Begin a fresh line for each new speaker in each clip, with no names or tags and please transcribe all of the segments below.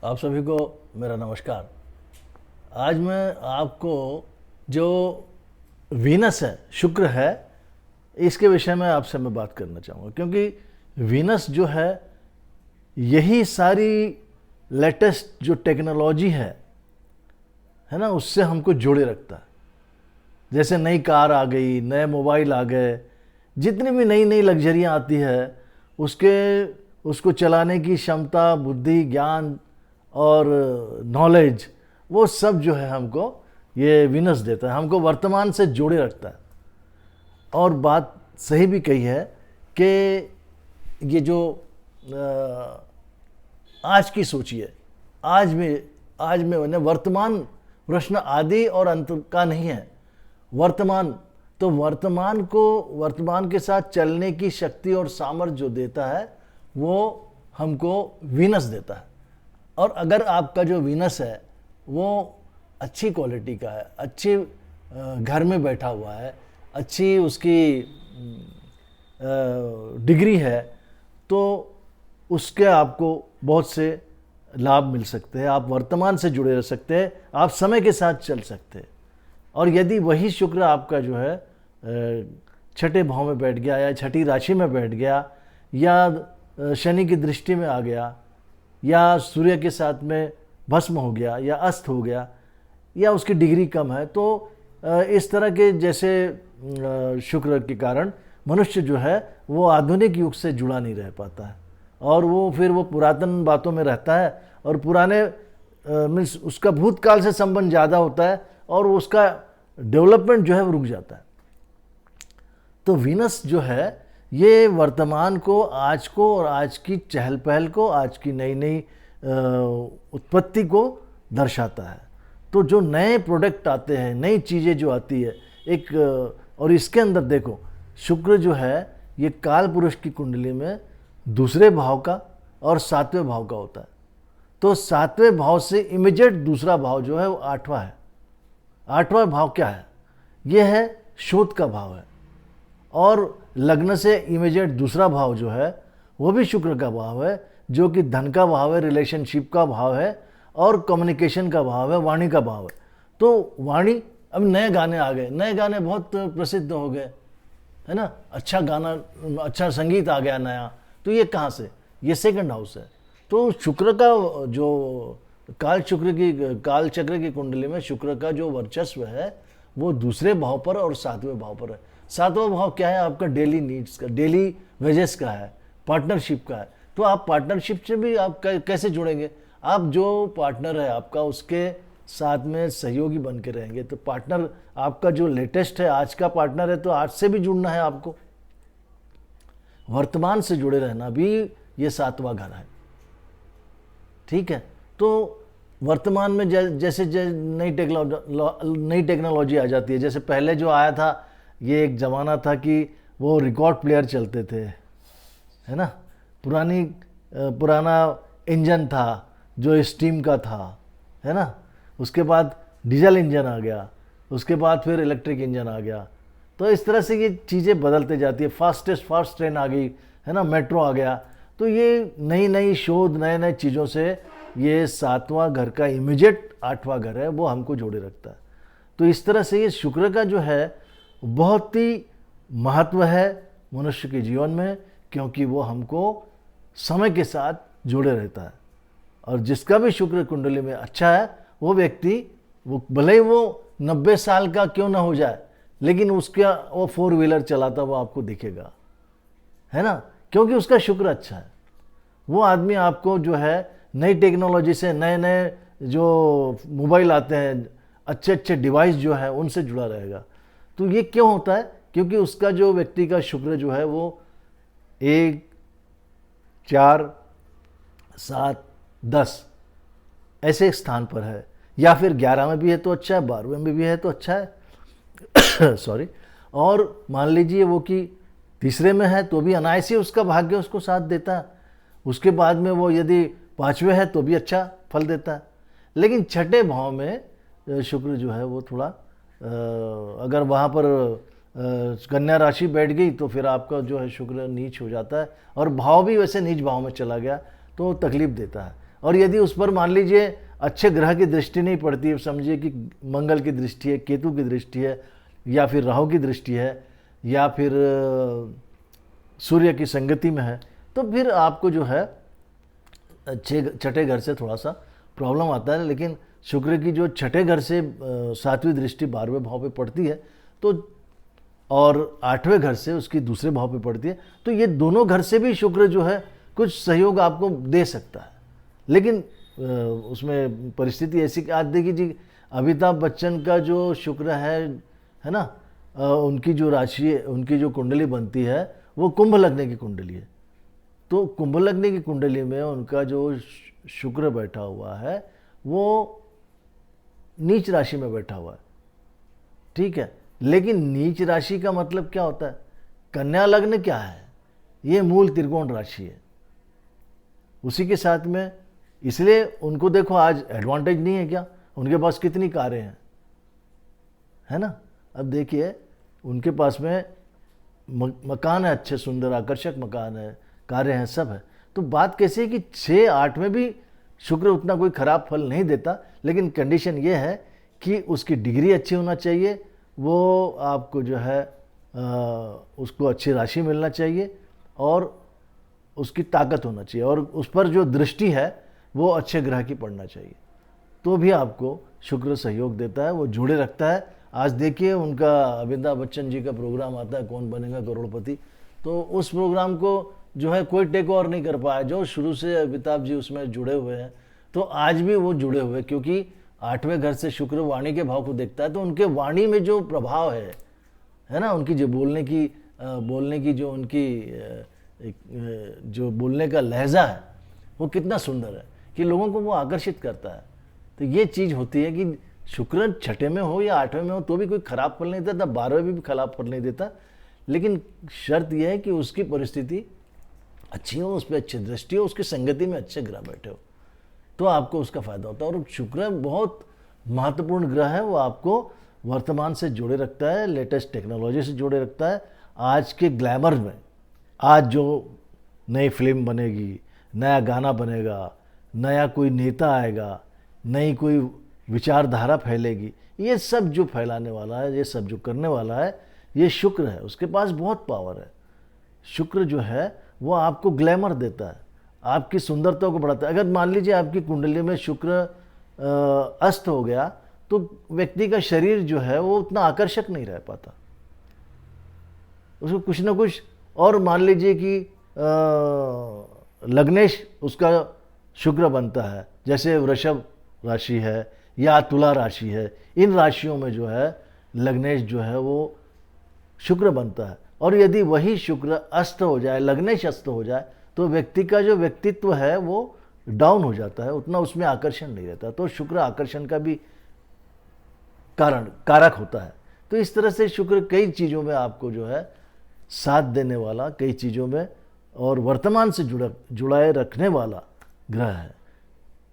आप सभी को मेरा नमस्कार। आज मैं आपको जो वीनस है, शुक्र है, इसके विषय में आपसे मैं बात करना चाहूँगा, क्योंकि वीनस जो है यही सारी लेटेस्ट जो टेक्नोलॉजी है ना, उससे हमको जोड़े रखता है। जैसे नई कार आ गई, नए मोबाइल आ गए, जितनी भी नई नई लग्जरियाँ आती है उसके उसको चलाने की क्षमता, बुद्धि, ज्ञान और नॉलेज, वो सब जो है हमको ये वीनस देता है, हमको वर्तमान से जोड़े रखता है। और बात सही भी कही है कि ये जो आज की सोचिए, आज में मैंने वर्तमान प्रश्न आदि और अंत का नहीं है, वर्तमान। तो वर्तमान के साथ चलने की शक्ति और सामर्थ्य जो देता है वो हमको वीनस देता है। और अगर आपका जो वीनस है वो अच्छी क्वालिटी का है, अच्छी घर में बैठा हुआ है, अच्छी उसकी डिग्री है, तो उसके आपको बहुत से लाभ मिल सकते हैं। आप वर्तमान से जुड़े रह सकते हैं, आप समय के साथ चल सकते हैं। और यदि वही शुक्र आपका जो है छठे भाव में बैठ गया या छठी राशि में बैठ गया या शनि की दृष्टि में आ गया या सूर्य के साथ में भस्म हो गया या अस्त हो गया या उसकी डिग्री कम है, तो इस तरह के जैसे शुक्र के कारण मनुष्य जो है वो आधुनिक युग से जुड़ा नहीं रह पाता है और वो फिर वो पुरातन बातों में रहता है और पुराने मीन्स उसका भूतकाल से संबंध ज़्यादा होता है और उसका डेवलपमेंट जो है वो रुक जाता है। तो वीनस जो है ये वर्तमान को, आज को और आज की चहल पहल को, आज की नई नई उत्पत्ति को दर्शाता है। तो जो नए प्रोडक्ट आते हैं, नई चीज़ें जो आती है एक, और इसके अंदर देखो शुक्र जो है ये काल पुरुष की कुंडली में दूसरे भाव का और सातवें भाव का होता है। तो सातवें भाव से इमीडिएट दूसरा भाव जो है वो आठवां है। आठवां भाव क्या है? ये है शोध का भाव है। और लग्न से इमीडिएट दूसरा भाव जो है वो भी शुक्र का भाव है, जो कि धन का भाव है, रिलेशनशिप का भाव है और कम्युनिकेशन का भाव है, वाणी का भाव है। तो वाणी, अब नए गाने आ गए, नए गाने बहुत प्रसिद्ध हो गए, है ना, अच्छा गाना, अच्छा संगीत आ गया नया। तो ये कहाँ से? ये सेकंड हाउस है। तो शुक्र का जो काल चक्र की कुंडली में शुक्र का जो वर्चस्व है वो दूसरे भाव पर और सातवें भाव पर है। सातवां भाव क्या है? आपका डेली नीड्स का, डेली वेजेस का है, पार्टनरशिप का है। तो आप पार्टनरशिप से भी आप कैसे जुड़ेंगे? आप जो पार्टनर है आपका उसके साथ में सहयोगी बन के रहेंगे। तो पार्टनर आपका जो लेटेस्ट है, आज का पार्टनर है, तो आज से भी जुड़ना है आपको। वर्तमान से जुड़े रहना भी ये सातवां घर है, ठीक है। तो वर्तमान में जैसे नई टेक्नोलॉजी आ जाती है। जैसे पहले जो आया था, ये एक ज़माना था कि वो रिकॉर्ड प्लेयर चलते थे, है ना, पुराना इंजन था जो स्टीम का था, है ना। उसके बाद डीजल इंजन आ गया, उसके बाद फिर इलेक्ट्रिक इंजन आ गया। तो इस तरह से ये चीज़ें बदलते जाती है। फास्ट ट्रेन आ गई, है ना, मेट्रो आ गया। तो ये नई नई शोध, नए नए चीज़ों से ये सातवां घर का इमीडिएट आठवां घर है वो हमको जोड़े रखता है। तो इस तरह से ये शुक्र का जो है बहुत ही महत्व है मनुष्य के जीवन में, क्योंकि वो हमको समय के साथ जोड़े रहता है। और जिसका भी शुक्र कुंडली में अच्छा है वो व्यक्ति, वो भले ही वो 90 साल का क्यों ना हो जाए, लेकिन उसका वो 4 व्हीलर चलाता वो आपको दिखेगा, है ना, क्योंकि उसका शुक्र अच्छा है। वो आदमी आपको जो है नई टेक्नोलॉजी से, नए नए जो मोबाइल आते हैं, अच्छे अच्छे डिवाइस जो है उनसे जुड़ा रहेगा। तो ये क्यों होता है? क्योंकि उसका जो व्यक्ति का शुक्र जो है वो 1, 4, 7, 10 ऐसे स्थान पर है, या फिर 11 में भी है तो अच्छा है, 12वें में भी है तो अच्छा है सॉरी। और मान लीजिए वो कि तीसरे में है तो भी अनायास ही उसका भाग्य उसको साथ देता है। उसके बाद में वो यदि 5वें है तो भी अच्छा फल देता है। लेकिन छठे भाव में शुक्र जो है वो थोड़ा अगर वहाँ पर कन्या राशि बैठ गई तो फिर आपका जो है शुक्र नीच हो जाता है, और भाव भी वैसे नीच भाव में चला गया तो तकलीफ देता है। और यदि उस पर मान लीजिए अच्छे ग्रह की दृष्टि नहीं पड़ती है, समझिए कि मंगल की दृष्टि है, केतु की दृष्टि है, या फिर राहु की दृष्टि है, या फिर सूर्य की संगति में है, तो फिर आपको जो है छठे घर से थोड़ा सा प्रॉब्लम आता है। लेकिन शुक्र की जो छठे घर से सातवीं दृष्टि 12वें भाव पे पड़ती है, तो और 8वें घर से उसकी दूसरे भाव पे पड़ती है, तो ये दोनों घर से भी शुक्र जो है कुछ सहयोग आपको दे सकता है। लेकिन उसमें परिस्थिति ऐसी कि आज देखिए जी, अमिताभ बच्चन का जो शुक्र है ना, उनकी जो राशि, उनकी जो कुंडली बनती है वो कुंभ लग्न की कुंडली है। तो कुंभ लग्न की कुंडली में उनका जो शुक्र बैठा हुआ है वो नीच राशि में बैठा हुआ है, ठीक है। लेकिन नीच राशि का मतलब क्या होता है? कन्या लग्न क्या है? ये मूल त्रिकोण राशि है। उसी के साथ में इसलिए उनको देखो आज एडवांटेज नहीं है क्या? उनके पास कितनी कारें हैं, है ना। अब देखिए उनके पास में मकान है, अच्छे सुंदर आकर्षक मकान है, कारें हैं, सब है। तो बात कैसी है कि 6-8 में भी शुक्र उतना कोई खराब फल नहीं देता, लेकिन कंडीशन ये है कि उसकी डिग्री अच्छी होना चाहिए, वो आपको जो है उसको अच्छी राशि मिलना चाहिए, और उसकी ताकत होना चाहिए, और उस पर जो दृष्टि है वो अच्छे ग्रह की पड़ना चाहिए, तो भी आपको शुक्र सहयोग देता है, वो जुड़े रखता है। आज देखिए उनका अमिताभ बच्चन जी का प्रोग्राम आता है, कौन बनेगा करोड़पति, तो उस प्रोग्राम को जो है कोई टेक ओवर नहीं कर पाया, जो शुरू से अमिताभ जी उसमें जुड़े हुए हैं, तो आज भी वो जुड़े हुए, क्योंकि 8वें घर से शुक्र वाणी के भाव को देखता है, तो उनके वाणी में जो प्रभाव है ना, उनकी जो बोलने की जो उनकी जो बोलने का लहजा है वो कितना सुंदर है कि लोगों को वो आकर्षित करता है। तो ये चीज़ होती है कि शुक्र छठे में हो या 8वें में हो तो भी कोई खराब फल नहीं देता, 12वें में भी खराब फल नहीं देता, लेकिन शर्त यह है कि उसकी परिस्थिति अच्छी हो, उस पर अच्छी दृष्टि हो, उसकी संगति में अच्छे ग्रह बैठे हो, तो आपको उसका फायदा होता है। और शुक्र बहुत महत्वपूर्ण ग्रह है, वो आपको वर्तमान से जोड़े रखता है, लेटेस्ट टेक्नोलॉजी से जोड़े रखता है। आज के ग्लैमर में, आज जो नई फिल्म बनेगी, नया गाना बनेगा, नया कोई नेता आएगा, नई कोई विचारधारा फैलेगी, ये सब जो फैलाने वाला है, ये सब जो करने वाला है, ये शुक्र है। उसके पास बहुत पावर है। शुक्र जो है वो आपको ग्लैमर देता है, आपकी सुंदरता को बढ़ाता है। अगर मान लीजिए आपकी कुंडली में शुक्र अस्त हो गया तो व्यक्ति का शरीर जो है वो उतना आकर्षक नहीं रह पाता, उसको कुछ ना कुछ। और मान लीजिए कि लग्नेश उसका शुक्र बनता है, जैसे वृषभ राशि है या तुला राशि है, इन राशियों में जो है लग्नेश जो है वो शुक्र बनता है। और यदि वही शुक्र अस्त हो जाए, लग्नेश अस्त हो जाए, तो व्यक्ति का जो व्यक्तित्व है वो डाउन हो जाता है, उतना उसमें आकर्षण नहीं रहता। तो शुक्र आकर्षण का भी कारक होता है। तो इस तरह से शुक्र कई चीज़ों में आपको जो है साथ देने वाला, कई चीज़ों में और वर्तमान से जुड़ाए रखने वाला ग्रह है।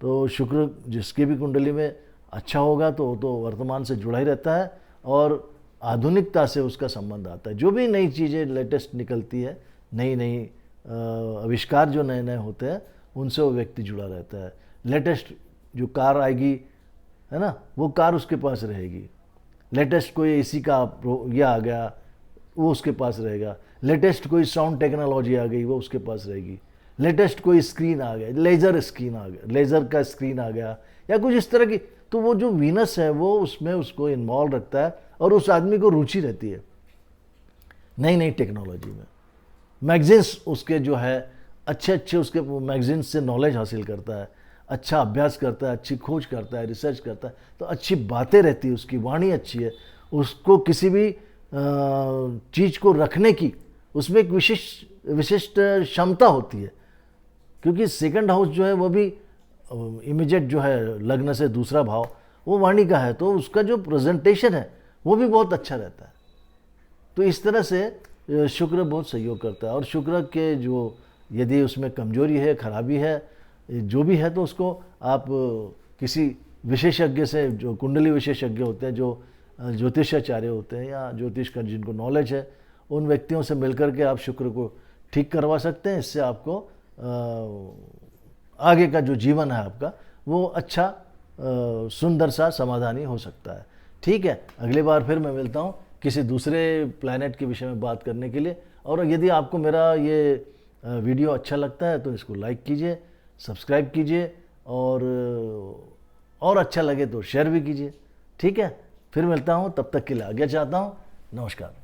तो शुक्र जिसकी भी कुंडली में अच्छा होगा तो वर्तमान से जुड़ा ही रहता है, और आधुनिकता से उसका संबंध आता है। जो भी नई चीज़ें लेटेस्ट निकलती है, नई आविष्कार जो नए नए होते हैं, उनसे वो व्यक्ति जुड़ा रहता है। लेटेस्ट जो कार आएगी, है ना, वो कार उसके पास रहेगी। लेटेस्ट कोई एसी का ये आ गया, वो उसके पास रहेगा। लेटेस्ट कोई साउंड टेक्नोलॉजी आ गई, वो उसके पास रहेगी। लेटेस्ट कोई स्क्रीन आ गया, लेज़र स्क्रीन आ गया, लेज़र का स्क्रीन आ गया, या कुछ इस तरह की, तो वो जो वीनस है वो उसमें उसको इन्वॉल्व रखता है, और उस आदमी को रुचि रहती है नई नई टेक्नोलॉजी में। मैगजीन्स उसके जो है अच्छे उसके मैगजीन्स से नॉलेज हासिल करता है, अच्छा अभ्यास करता है, अच्छी खोज करता है, रिसर्च करता है, तो अच्छी बातें रहती है, उसकी वाणी अच्छी है, उसको किसी भी चीज़ को रखने की उसमें एक विशिष्ट क्षमता होती है। क्योंकि सेकंड हाउस जो है वो भी इमीडिएट जो है लग्न से दूसरा भाव वो वाणी का है, तो उसका जो प्रेजेंटेशन है वो भी बहुत अच्छा रहता है। तो इस तरह से शुक्र बहुत सहयोग करता है। और शुक्र के जो यदि उसमें कमजोरी है, खराबी है, जो भी है, तो उसको आप किसी विशेषज्ञ से, जो कुंडली विशेषज्ञ होते हैं, जो ज्योतिषाचार्य होते हैं या ज्योतिष का जिनको नॉलेज है, उन व्यक्तियों से मिलकर के आप शुक्र को ठीक करवा सकते हैं। इससे आपको आगे का जो जीवन है आपका वो अच्छा सुंदर सा समाधानी हो सकता है। ठीक है, अगली बार फिर मैं मिलता हूँ किसी दूसरे प्लैनेट के विषय में बात करने के लिए। और यदि आपको मेरा ये वीडियो अच्छा लगता है तो इसको लाइक कीजिए, सब्सक्राइब कीजिए, और अच्छा लगे तो शेयर भी कीजिए। ठीक है, फिर मिलता हूँ, तब तक के लिए आज्ञा चाहता हूँ। नमस्कार।